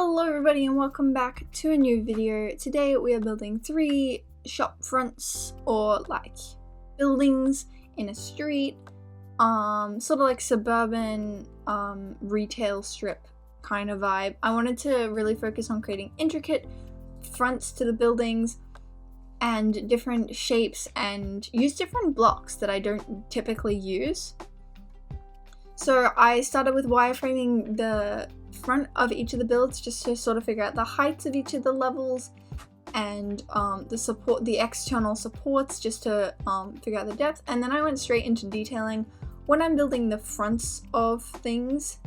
Hello everybody and welcome back to a new video. Today we are building 3 shop fronts or like buildings in a street, sort of like suburban retail strip kind of vibe. I wanted to really focus on creating intricate fronts to the buildings and different shapes and use different blocks that I don't typically use. So I started with wireframing the front of each of the builds just to sort of figure out the heights of each of the levels and the external supports just to figure out the depth, and then I went straight into detailing. When I'm building the fronts of things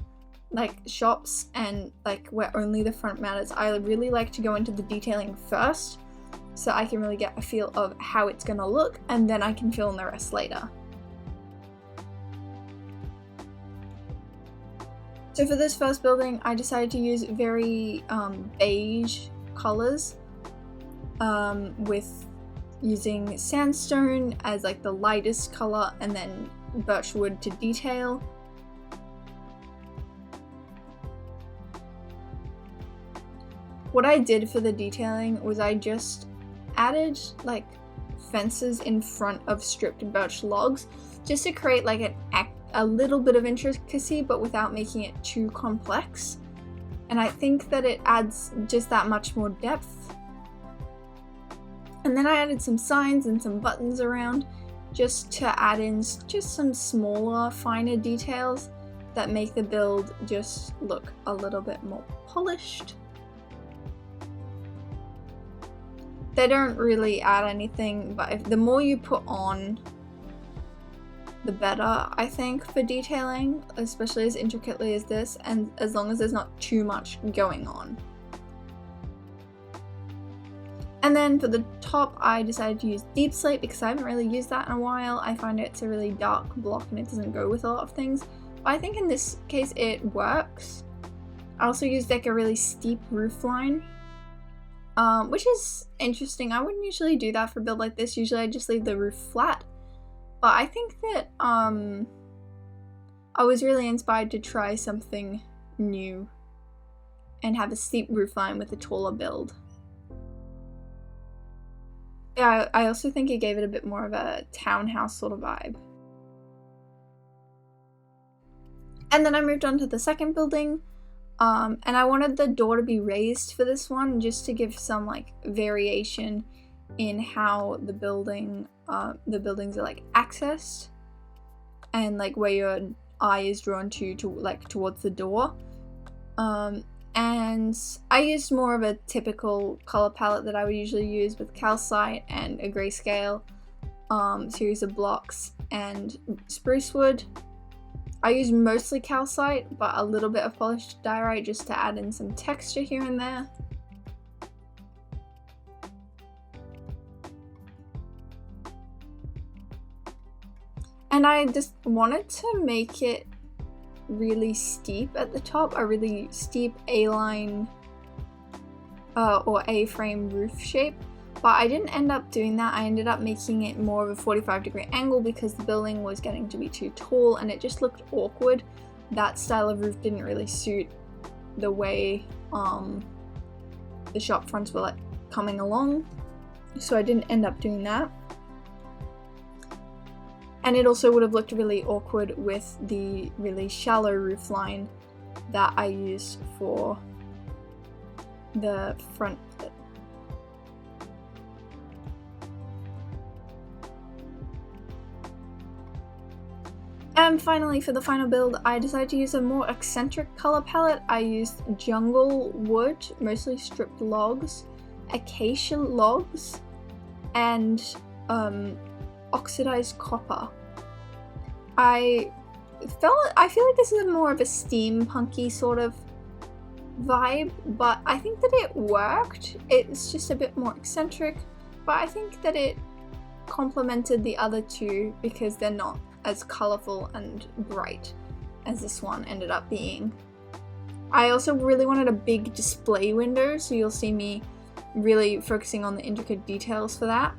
like shops and like where only the front matters, I really like to go into the detailing first so I can really get a feel of how it's gonna look, and then I can fill in the rest later. So for this first building, I decided to use very beige colors, with using sandstone as like the lightest color and then birchwood to detail. What I did for the detailing was I just added like fences in front of stripped birch logs just to create like a little bit of intricacy, but without making it too complex. And I think that it adds just that much more depth. And then I added some signs and some buttons around just to add in just some smaller, finer details that make the build just look a little bit more polished. They don't really add anything, but the more you put on, the better, I think, for detailing, especially as intricately as this, and as long as there's not too much going on. And then for the top, I decided to use deep slate because I haven't really used that in a while. I find it's a really dark block and it doesn't go with a lot of things, but I think in this case it works. I also used like a really steep roof line, which is interesting. I wouldn't usually do that for a build like this. Usually I just leave the roof flat. But I think that I was really inspired to try something new and have a steep roofline with a taller build. Yeah, I also think it gave it a bit more of a townhouse sort of vibe. And then I moved on to the second building, and I wanted the door to be raised for this one just to give some like variation in how the buildings are like accessed and like where your eye is drawn to like towards the door. And I used more of a typical color palette that I would usually use with calcite and a grayscale series of blocks and spruce wood. I used mostly calcite but a little bit of polished diorite just to add in some texture here and there. And I just wanted to make it really steep at the top, a really steep A-line or A-frame roof shape, but I didn't end up doing that. I ended up making it more of a 45-degree angle because the building was getting to be too tall and it just looked awkward. That style of roof didn't really suit the way the shop fronts were like coming along, so I didn't end up doing that. And it also would have looked really awkward with the really shallow roof line that I used for the front. And finally, for the final build, I decided to use a more eccentric color palette. I used jungle wood, mostly stripped logs, acacia logs, and oxidized copper. I feel like this is more of a steampunky sort of vibe, but I think that it worked. It's just a bit more eccentric, but I think that it complemented the other two because they're not as colorful and bright as this one ended up being. I also really wanted a big display window, so you'll see me really focusing on the intricate details for that.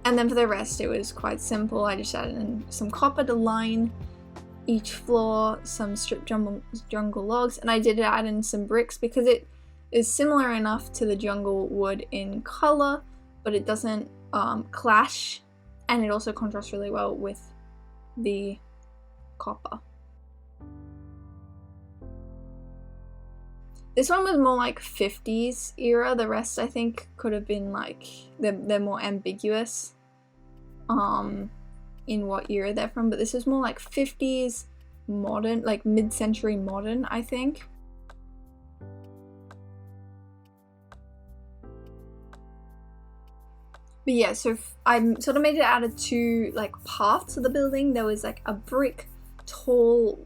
And then for the rest, it was quite simple. I just added in some copper to line each floor some stripped jungle logs, and I did add in some bricks because it is similar enough to the jungle wood in color, but it doesn't clash, and it also contrasts really well with the copper. This one was more like 50s era. The rest I think could have been like, they're more ambiguous in what era they're from, but this is more like 50s modern, like mid-century modern, I think. But yeah, so I sort of made it out of two like parts of the building. There was like a brick tall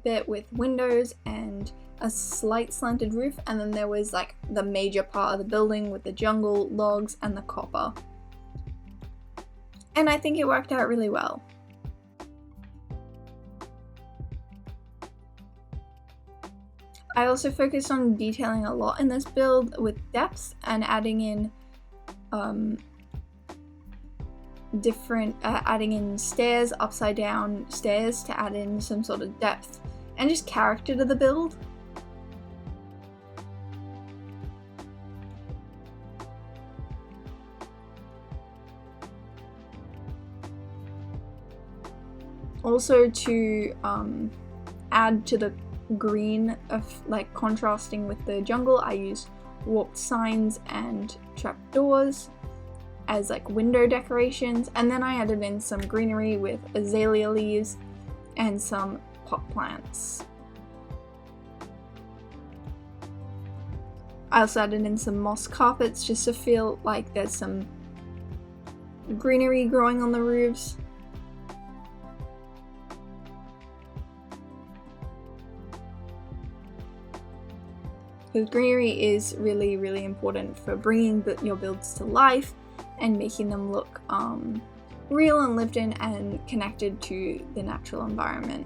bit with windows and a slight slanted roof, and then there was like the major part of the building with the jungle logs and the copper. And I think it worked out really well. I also focused on detailing a lot in this build with depth and adding in adding in stairs, upside down stairs to add in some sort of depth and just character to the build. Also to add to the green of like contrasting with the jungle, I used warped signs and trapdoors as like window decorations, and then I added in some greenery with azalea leaves and some pot plants. I also added in some moss carpets just to feel like there's some greenery growing on the roofs. Because greenery is really, really important for bringing your builds to life and making them look real and lived in and connected to the natural environment.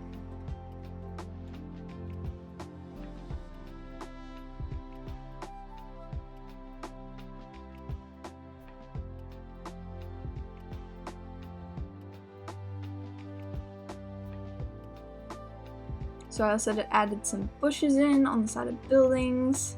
So I also added some bushes in on the side of buildings.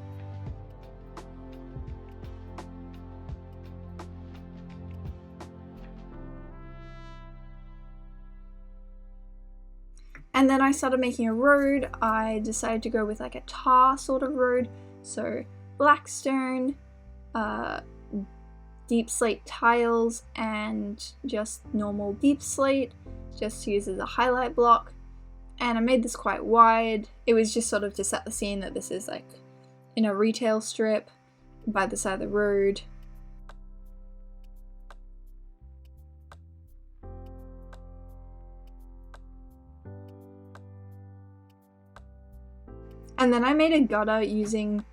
And then I started making a road. I decided to go with like a tar sort of road. So black stone, deep slate tiles, and just normal deep slate, just to use as a highlight block. And I made this quite wide. It was just sort of to set the scene that this is like in a retail strip by the side of the road. And then I made a gutter using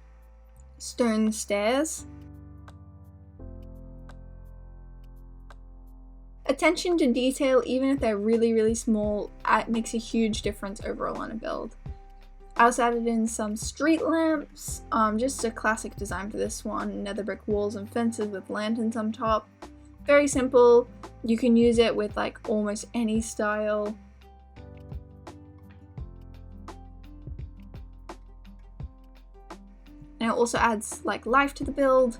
stone stairs. Attention to detail, even if they're really, really small, it makes a huge difference overall on a build. I also added in some street lamps, just a classic design for this one, nether brick walls and fences with lanterns on top. Very simple, you can use it with like almost any style. And it also adds like life to the build.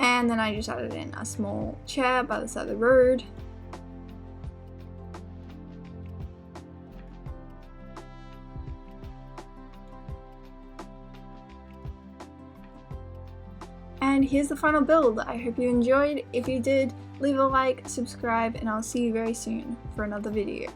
And then I just added in a small chair by the side of the road. And here's the final build. I hope you enjoyed. If you did, leave a like, subscribe, and I'll see you very soon for another video.